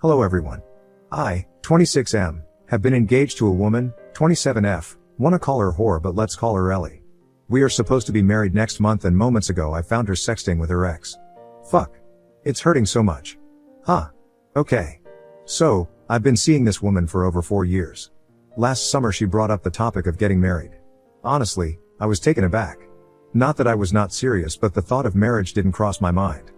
Hello everyone. I, 26M, have been engaged to a woman, 27F, wanna call her whore but let's call her Ellie. We are supposed to be married next month and moments ago I found her sexting with her ex. Fuck. It's hurting so much. Huh. Okay. So, I've been seeing this woman for over 4 years. Last summer she brought up the topic of getting married. Honestly, I was taken aback. Not that I was not serious, but the thought of marriage didn't cross my mind.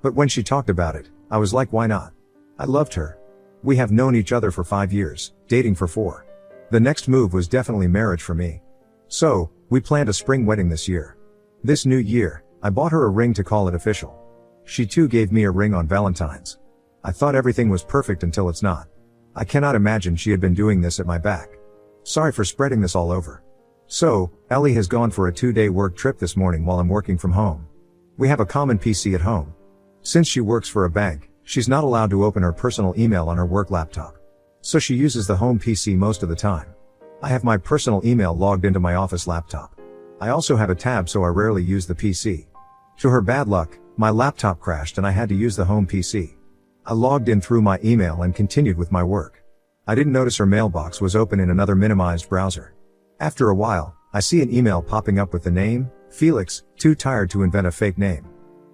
But when she talked about it, I was like, why not? I loved her. We have known each other for 5 years, dating for 4. The next move was definitely marriage for me. So, we planned a spring wedding this year. This new year, I bought her a ring to call it official. She too gave me a ring on Valentine's. I thought everything was perfect until it's not. I cannot imagine she had been doing this at my back. Sorry for spreading this all over. So, Ellie has gone for a 2-day work trip this morning while I'm working from home. We have a common PC at home. Since she works for a bank, she's not allowed to open her personal email on her work laptop. So she uses the home PC most of the time. I have my personal email logged into my office laptop. I also have a tab so I rarely use the PC. To her bad luck, my laptop crashed and I had to use the home PC. I logged in through my email and continued with my work. I didn't notice her mailbox was open in another minimized browser. After a while, I see an email popping up with the name, Felix, too tired to invent a fake name.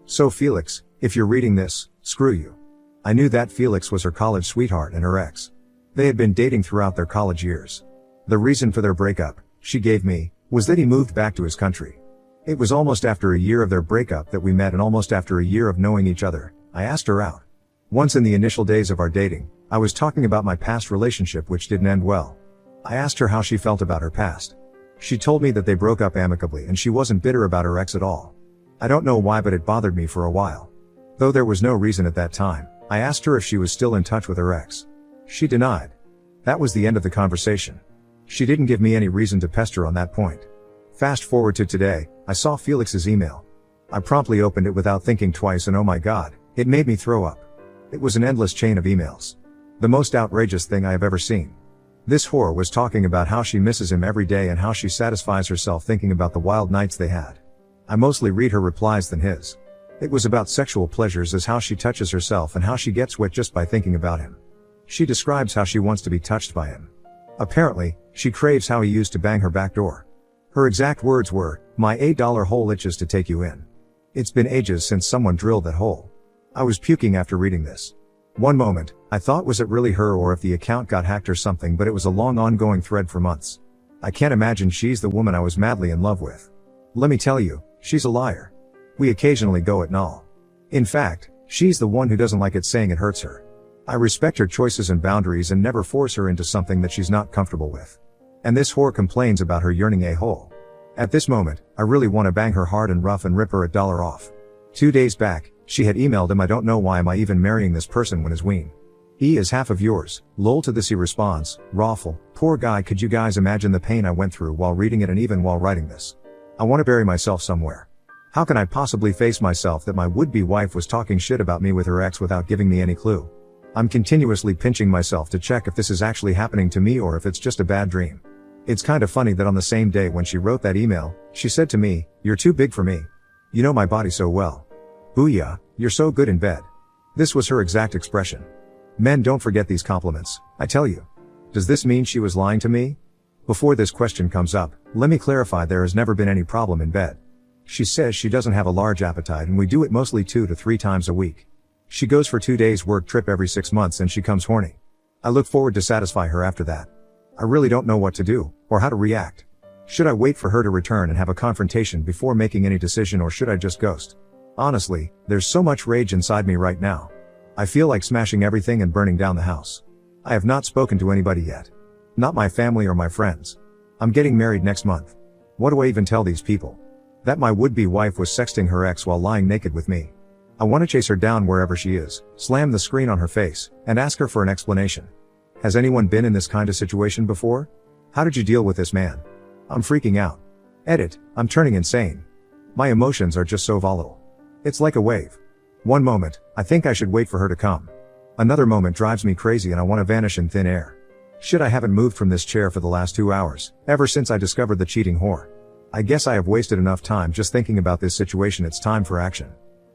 So Felix, if you're reading this, screw you. I knew that Felix was her college sweetheart and her ex. They had been dating throughout their college years. The reason for their breakup, she gave me, was that he moved back to his country. It was almost after a year of their breakup that we met, and almost after a year of knowing each other, I asked her out. Once in the initial days of our dating, I was talking about my past relationship which didn't end well. I asked her how she felt about her past. She told me that they broke up amicably and she wasn't bitter about her ex at all. I don't know why, but it bothered me for a while. Though there was no reason at that time, I asked her if she was still in touch with her ex. She denied. That was the end of the conversation. She didn't give me any reason to pester on that point. Fast forward to today, I saw Felix's email. I promptly opened it without thinking twice, and oh my god, it made me throw up. It was an endless chain of emails. The most outrageous thing I have ever seen. This whore was talking about how she misses him every day and how she satisfies herself thinking about the wild nights they had. I mostly read her replies than his. It was about sexual pleasures, as how she touches herself and how she gets wet just by thinking about him. She describes how she wants to be touched by him. Apparently, she craves how he used to bang her back door. Her exact words were, "My $8 hole itches to take you in." It's been ages since someone drilled that hole. I was puking after reading this. One moment, I thought, was it really her, or if the account got hacked or something, but it was a long ongoing thread for months. I can't imagine she's the woman I was madly in love with. Let me tell you, she's a liar. We occasionally go at null. In fact, she's the one who doesn't like it saying it hurts her. I respect her choices and boundaries and never force her into something that she's not comfortable with. And this whore complains about her yearning a hole. At this moment, I really want to bang her hard and rough and rip her $1 off. 2 days back, she had emailed him, "I don't know why am I even marrying this person when is ween. He is half of yours." Lol. To this he responds, "Raffle, poor guy, could you guys imagine the pain I went through while reading it and even while writing this? I want to bury myself somewhere. How can I possibly face myself that my would-be wife was talking shit about me with her ex without giving me any clue? I'm continuously pinching myself to check if this is actually happening to me or if it's just a bad dream." It's kind of funny that on the same day when she wrote that email, she said to me, "You're too big for me. You know my body so well. Booyah, you're so good in bed." This was her exact expression. Men don't forget these compliments, I tell you. Does this mean she was lying to me? Before this question comes up, let me clarify, there has never been any problem in bed. She says she doesn't have a large appetite and we do it mostly 2 to 3 times a week. She goes for 2 days work trip every 6 months and she comes horny. I look forward to satisfy her after that. I really don't know what to do, or how to react. Should I wait for her to return and have a confrontation before making any decision, or should I just ghost? Honestly, there's so much rage inside me right now. I feel like smashing everything and burning down the house. I have not spoken to anybody yet. Not my family or my friends. I'm getting married next month. What do I even tell these people? That my would-be wife was sexting her ex while lying naked with me. I want to chase her down wherever she is, slam the screen on her face, and ask her for an explanation. Has anyone been in this kind of situation before? How did you deal with this, man? I'm freaking out. Edit, I'm turning insane. My emotions are just so volatile. It's like a wave. One moment, I think I should wait for her to come. Another moment drives me crazy and I want to vanish in thin air. Shit, I haven't moved from this chair for the last 2 hours, ever since I discovered the cheating whore. I guess I have wasted enough time just thinking about this situation. It's time for action.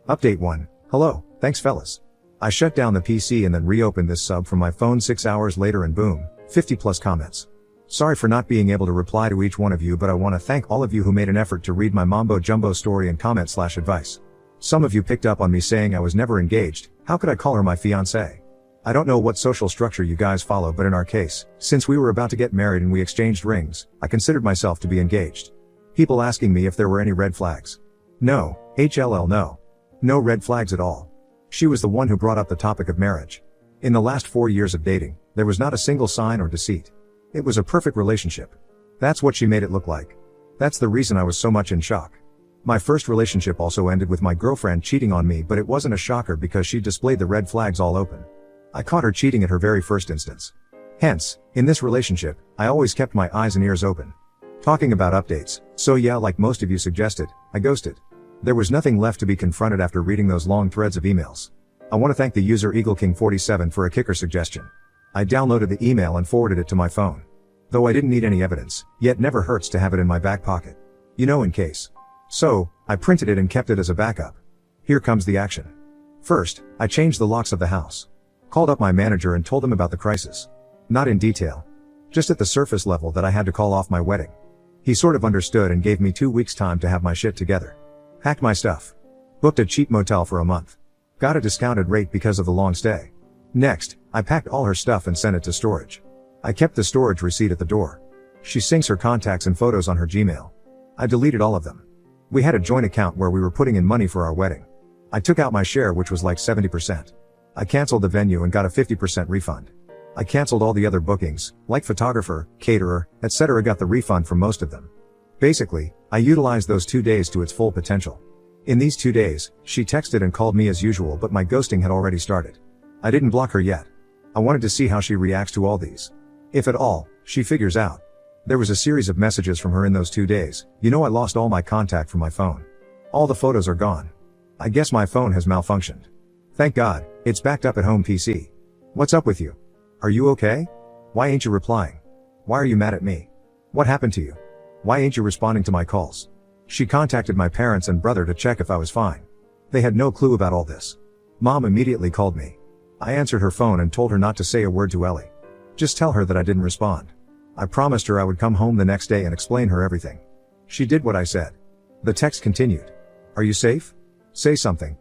Update 1. Hello, thanks fellas. I shut down the PC and then reopened this sub from my phone 6 hours later and boom, 50 plus comments. Sorry for not being able to reply to each one of you, but I want to thank all of you who made an effort to read my mambo jumbo story and comment/advice. Some of you picked up on me saying I was never engaged. How could I call her my fiancée? I don't know what social structure you guys follow, but in our case, since we were about to get married and we exchanged rings, I considered myself to be engaged. People asking me if there were any red flags. No, HLL no. No red flags at all. She was the one who brought up the topic of marriage. In the last 4 years of dating, there was not a single sign or deceit. It was a perfect relationship. That's what she made it look like. That's the reason I was so much in shock. My first relationship also ended with my girlfriend cheating on me, but it wasn't a shocker because she displayed the red flags all open. I caught her cheating at her very first instance. Hence, in this relationship, I always kept my eyes and ears open. Talking about updates, so yeah, like most of you suggested, I ghosted. There was nothing left to be confronted after reading those long threads of emails. I want to thank the user EagleKing47 for a kicker suggestion. I downloaded the email and forwarded it to my phone. Though I didn't need any evidence, yet never hurts to have it in my back pocket. You know, in case. So, I printed it and kept it as a backup. Here comes the action. First, I changed the locks of the house. Called up my manager and told him about the crisis. Not in detail. Just at the surface level that I had to call off my wedding. He sort of understood and gave me 2 weeks time to have my shit together. Packed my stuff. Booked a cheap motel for a month. Got a discounted rate because of the long stay. Next, I packed all her stuff and sent it to storage. I kept the storage receipt at the door. She syncs her contacts and photos on her Gmail. I deleted all of them. We had a joint account where we were putting in money for our wedding. I took out my share, which was like 70%. I canceled the venue and got a 50% refund. I canceled all the other bookings, like photographer, caterer, etc. Got the refund from most of them. Basically, I utilized those 2 days to its full potential. In these 2 days, she texted and called me as usual, but my ghosting had already started. I didn't block her yet. I wanted to see how she reacts to all these. If at all, she figures out. There was a series of messages from her in those 2 days. You know, I lost all my contact from my phone. All the photos are gone. I guess my phone has malfunctioned. Thank God, it's backed up at home PC. What's up with you? Are you okay? Why ain't you replying? Why are you mad at me? What happened to you? Why ain't you responding to my calls? She contacted my parents and brother to check if I was fine. They had no clue about all this. Mom immediately called me. I answered her phone and told her not to say a word to Ellie. Just tell her that I didn't respond. I promised her I would come home the next day and explain her everything. She did what I said. The text continued. Are you safe? Say something.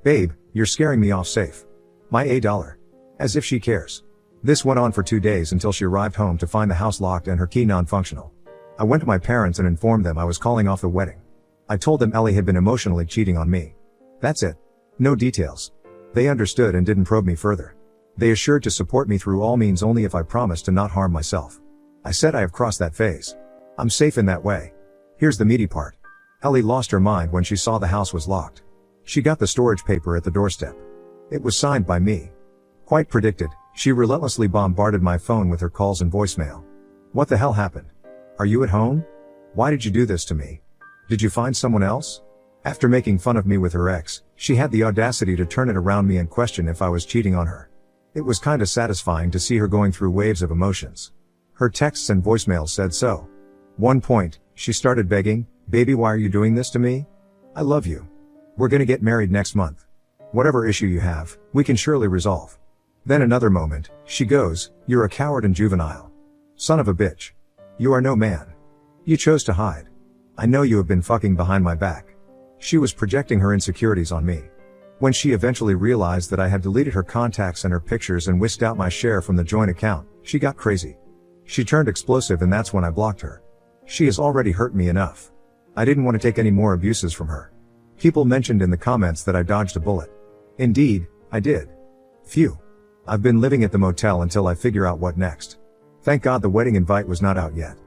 Babe, you're scaring me off safe. My $1. As if she cares. This went on for 2 days until she arrived home to find the house locked and her key non-functional. I went to my parents and informed them I was calling off the wedding. I told them Ellie had been emotionally cheating on me. That's it. No details. They understood and didn't probe me further. They assured to support me through all means only if I promised to not harm myself. I said I have crossed that phase. I'm safe in that way. Here's the meaty part. Ellie lost her mind when she saw the house was locked. She got the storage paper at the doorstep. It was signed by me. Quite predicted, she relentlessly bombarded my phone with her calls and voicemail. What the hell happened? Are you at home? Why did you do this to me? Did you find someone else? After making fun of me with her ex, she had the audacity to turn it around me and question if I was cheating on her. It was kinda satisfying to see her going through waves of emotions. Her texts and voicemails said so. One point, she started begging, baby, why are you doing this to me? I love you. We're gonna get married next month. Whatever issue you have, we can surely resolve. Then another moment, she goes, you're a coward and juvenile. Son of a bitch. You are no man. You chose to hide. I know you have been fucking behind my back. She was projecting her insecurities on me. When she eventually realized that I had deleted her contacts and her pictures and whisked out my share from the joint account, she got crazy. She turned explosive and that's when I blocked her. She has already hurt me enough. I didn't want to take any more abuses from her. People mentioned in the comments that I dodged a bullet. Indeed, I did. Phew. I've been living at the motel until I figure out what next. Thank God the wedding invite was not out yet.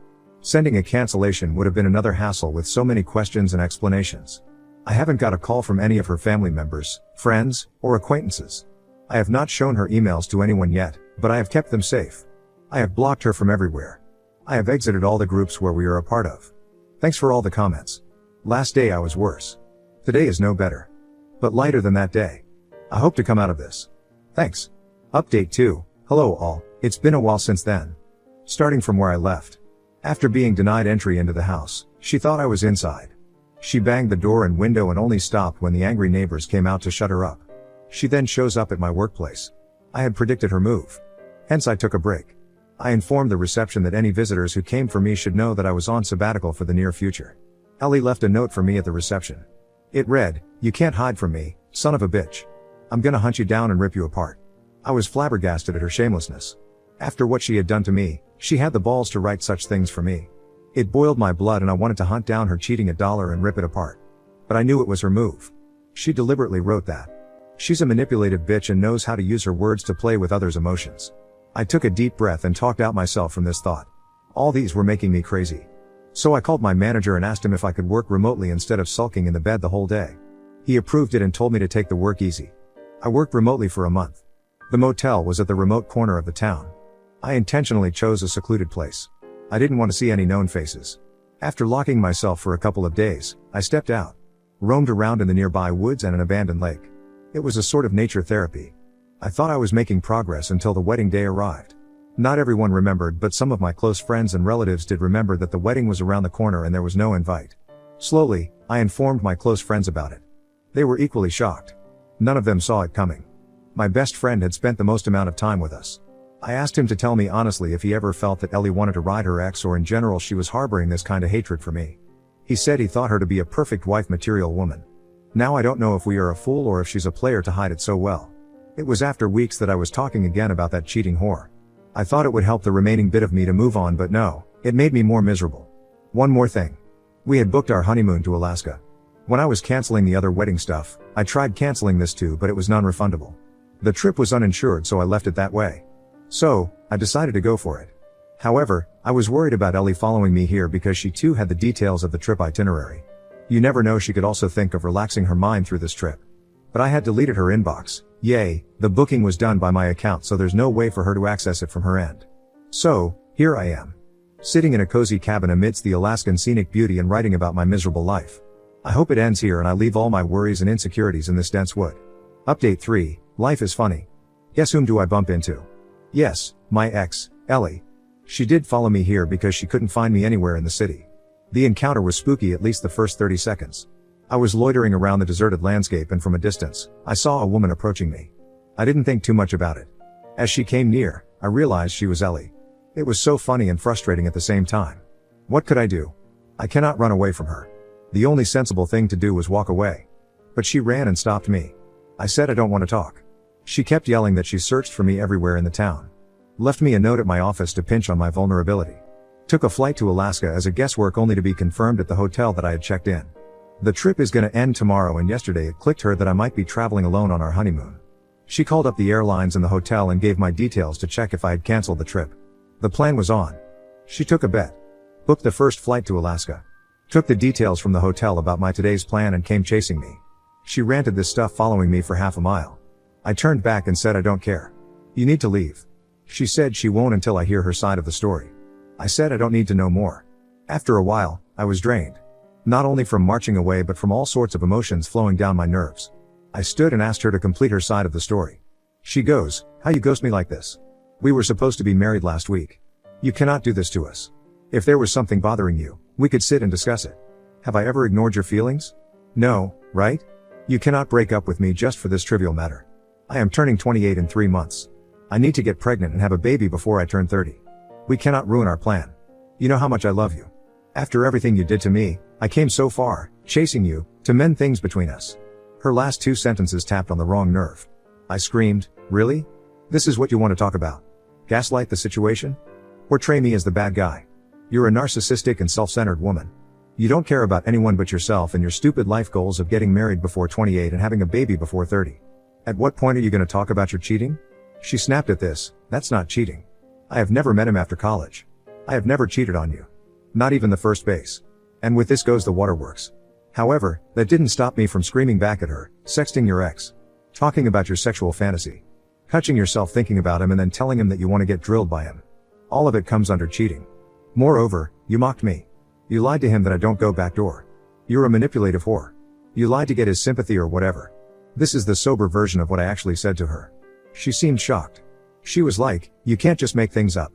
Sending a cancellation would have been another hassle with so many questions and explanations. I haven't got a call from any of her family members, friends, or acquaintances. I have not shown her emails to anyone yet, but I have kept them safe. I have blocked her from everywhere. I have exited all the groups where we are a part of. Thanks for all the comments. Last day I was worse. Today is no better. But lighter than that day. I hope to come out of this. Thanks. Update 2. Hello all, it's been a while since then. Starting from where I left. After being denied entry into the house, she thought I was inside. She banged the door and window and only stopped when the angry neighbors came out to shut her up. She then shows up at my workplace. I had predicted her move. Hence I took a break. I informed the reception that any visitors who came for me should know that I was on sabbatical for the near future. Ellie left a note for me at the reception. It read, "You can't hide from me, son of a bitch. I'm gonna hunt you down and rip you apart." I was flabbergasted at her shamelessness. After what she had done to me, she had the balls to write such things for me. It boiled my blood and I wanted to hunt down her cheating $1 and rip it apart. But I knew it was her move. She deliberately wrote that. She's a manipulative bitch and knows how to use her words to play with others' emotions. I took a deep breath and talked out myself from this thought. All these were making me crazy. So I called my manager and asked him if I could work remotely instead of sulking in the bed the whole day. He approved it and told me to take the work easy. I worked remotely for a month. The motel was at the remote corner of the town. I intentionally chose a secluded place. I didn't want to see any known faces. After locking myself for a couple of days, I stepped out. Roamed around in the nearby woods and an abandoned lake. It was a sort of nature therapy. I thought I was making progress until the wedding day arrived. Not everyone remembered, but some of my close friends and relatives did remember that the wedding was around the corner and there was no invite. Slowly, I informed my close friends about it. They were equally shocked. None of them saw it coming. My best friend had spent the most amount of time with us. I asked him to tell me honestly if he ever felt that Ellie wanted to ride her ex or in general she was harboring this kind of hatred for me. He said he thought her to be a perfect wife material woman. Now I don't know if we are a fool or if she's a player to hide it so well. It was after weeks that I was talking again about that cheating whore. I thought it would help the remaining bit of me to move on, but no, it made me more miserable. One more thing. We had booked our honeymoon to Alaska. When I was canceling the other wedding stuff, I tried canceling this too, but it was non-refundable. The trip was uninsured, so I left it that way. So, I decided to go for it. However, I was worried about Ellie following me here because she too had the details of the trip itinerary. You never know, she could also think of relaxing her mind through this trip. But I had deleted her inbox. Yay, the booking was done by my account, so there's no way for her to access it from her end. So, here I am. Sitting in a cozy cabin amidst the Alaskan scenic beauty and writing about my miserable life. I hope it ends here and I leave all my worries and insecurities in this dense wood. Update 3, life is funny. Guess whom do I bump into? Yes, my ex, Ellie. She did follow me here because she couldn't find me anywhere in the city. The encounter was spooky, at least the first 30 seconds. I was loitering around the deserted landscape and from a distance, I saw a woman approaching me. I didn't think too much about it. As she came near, I realized she was Ellie. It was so funny and frustrating at the same time. What could I do? I cannot run away from her. The only sensible thing to do was walk away. But she ran and stopped me. I said I don't want to talk. She kept yelling that she searched for me everywhere in the town. Left me a note at my office to pinch on my vulnerability. Took a flight to Alaska as a guesswork only to be confirmed at the hotel that I had checked in. The trip is gonna end tomorrow, and yesterday it clicked her that I might be traveling alone on our honeymoon. She called up the airlines and the hotel and gave my details to check if I had canceled the trip. The plan was on. She took a bet. Booked the first flight to Alaska. Took the details from the hotel about my today's plan and came chasing me. She ranted this stuff following me for half a mile. I turned back and said I don't care. You need to leave. She said she won't until I hear her side of the story. I said I don't need to know more. After a while, I was drained. Not only from marching away but from all sorts of emotions flowing down my nerves. I stood and asked her to complete her side of the story. She goes, "How you ghost me like this? We were supposed to be married last week. You cannot do this to us. If there was something bothering you, we could sit and discuss it. Have I ever ignored your feelings? No, right? You cannot break up with me just for this trivial matter. I am turning 28 in 3 months. I need to get pregnant and have a baby before I turn 30. We cannot ruin our plan. You know how much I love you. After everything you did to me, I came so far, chasing you, to mend things between us." Her last 2 sentences tapped on the wrong nerve. I screamed, "Really? This is what you want to talk about? Gaslight the situation? Portray me as the bad guy? You're a narcissistic and self-centered woman. You don't care about anyone but yourself and your stupid life goals of getting married before 28 and having a baby before 30. At what point are you going to talk about your cheating?" She snapped at this. "That's not cheating. I have never met him after college. I have never cheated on you. Not even the first base. And with this goes the waterworks." However, that didn't stop me from screaming back at her, "Sexting your ex. Talking about your sexual fantasy. Touching yourself thinking about him and then telling him that you want to get drilled by him. All of it comes under cheating. Moreover, you mocked me. You lied to him that I don't go backdoor. You're a manipulative whore. You lied to get his sympathy or whatever." This is the sober version of what I actually said to her. She seemed shocked. She was like, "You can't just make things up.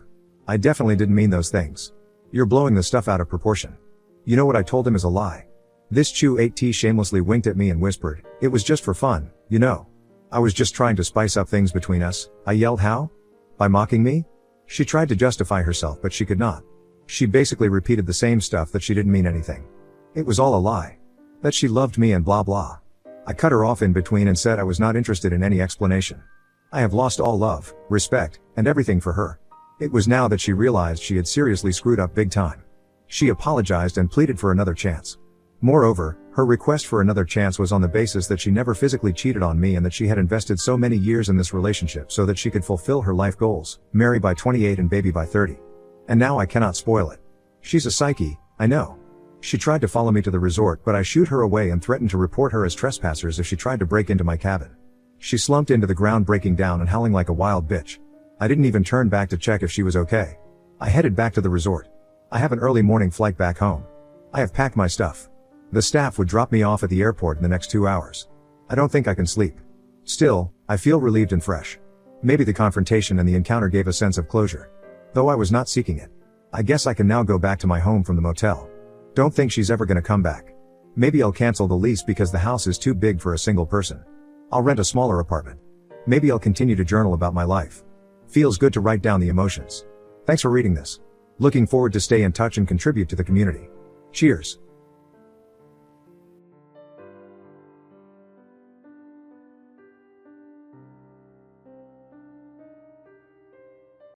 I definitely didn't mean those things. You're blowing the stuff out of proportion." You know what I told him is a lie. This Chew 8T shamelessly winked at me and whispered, "It was just for fun, you know." I was just trying to spice up things between us, I yelled. How? By mocking me? She tried to justify herself but she could not. She basically repeated the same stuff, that she didn't mean anything. It was all a lie. That she loved me and blah blah. I cut her off in between and said I was not interested in any explanation. I have lost all love, respect, and everything for her. It was now that she realized she had seriously screwed up big time. She apologized and pleaded for another chance. Moreover, her request for another chance was on the basis that she never physically cheated on me and that she had invested so many years in this relationship so that she could fulfill her life goals, marry by 28 and baby by 30. And now I cannot spoil it. She's a psyche, I know. She tried to follow me to the resort but I shooed her away and threatened to report her as trespassers if she tried to break into my cabin. She slumped into the ground, breaking down and howling like a wild bitch. I didn't even turn back to check if she was okay. I headed back to the resort. I have an early morning flight back home. I have packed my stuff. The staff would drop me off at the airport in the next 2 hours. I don't think I can sleep. Still, I feel relieved and fresh. Maybe the confrontation and the encounter gave a sense of closure. Though I was not seeking it. I guess I can now go back to my home from the motel. Don't think she's ever gonna come back. Maybe I'll cancel the lease because the house is too big for a single person. I'll rent a smaller apartment. Maybe I'll continue to journal about my life. Feels good to write down the emotions. Thanks for reading this. Looking forward to stay in touch and contribute to the community. Cheers.